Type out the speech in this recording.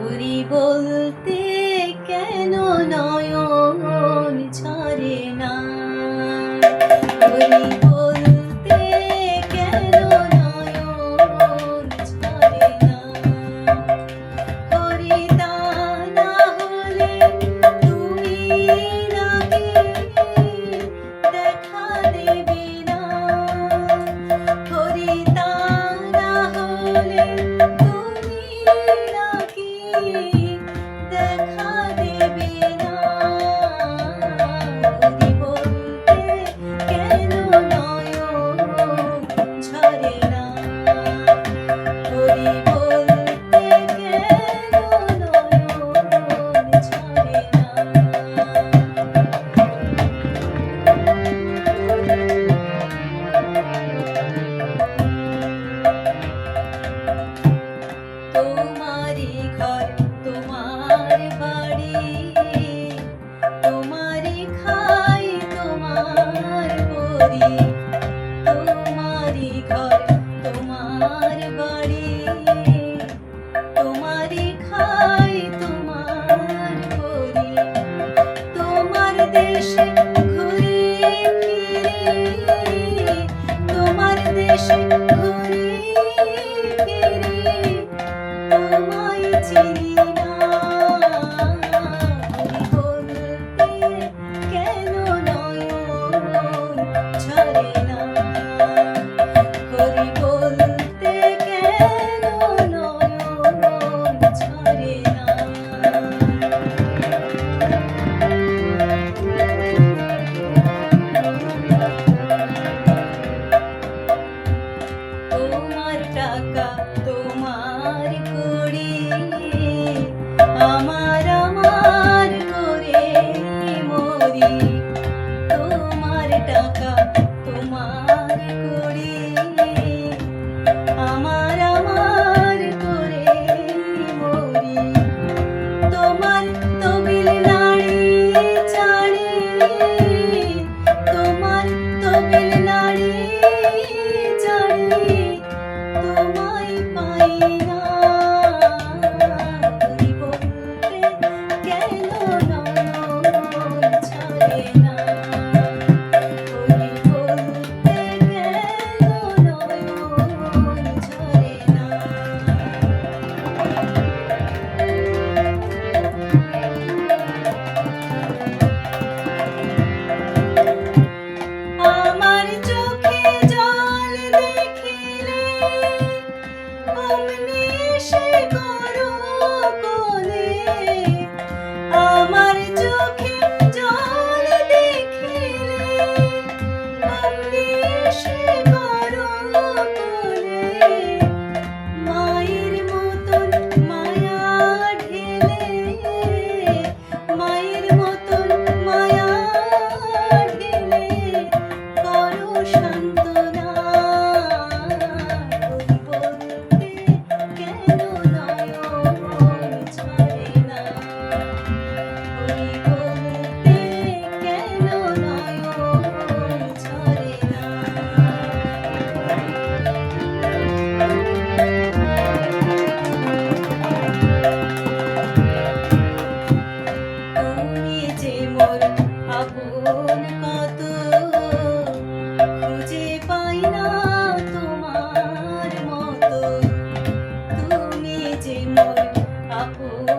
হরি বলতে কেন নয়ন ঝরে না, হরি বলতে কেন নয়ন ঝরে না, হরি তা না হলে তুমি নাকি দেখা দেবে না, হরি তা না হলে তুমি নাকি দেখা দেবে না, হরি বলতে কেন নয়ন ঝরে না, হরি বলতে কেন নয়ন ঝরে না। তোমারি ঘর তোমার বাড়ি, তোমারি খাই তোমার পরি, তোমারি ঘর তোমার বাড়ি, তোমারি খাই তোমার পরি, তোমার দেশে ঘুরি ফিরি, তোমার দেশে ঘুরি ফিরি, তোমায় চিনি না, হরি বলতে কেন নয়ন ঝরে না, হরি বলতে কেন নয়ন ঝরে না। তোমার টাকা তোমার কড়ি, আমার আমার করে মরি, তোমার টাকা তোমার কড়ি, আমার আমার করে মরি, তোমার তবিল নাড়ি চাড়ি, তোমার তবিল নাড়ি চাড়ি, তোমায় পাই না, হরি বলতে কেন নয়ন ঝরে না, হরি বলতে কেন নয়ন ঝরে না। আমার চোখে জল দেখিলে অমনি সে করো কোলে, আমার চোখে জল দেখিলে অমনি সে করো কোলে, মায়ের মতন মায়া ঢেলে, মায়ের মতন মায়া ঢেলে করো সান্ত্বনা, হরি বলতে কেন নয়ন ঝরে না, হরি বলতে কেন নয়ন ঝরে না। তুমি যে মোর আপন কত, খুঁজে পাই না তোমার মতো, তুমি যে মোর আপন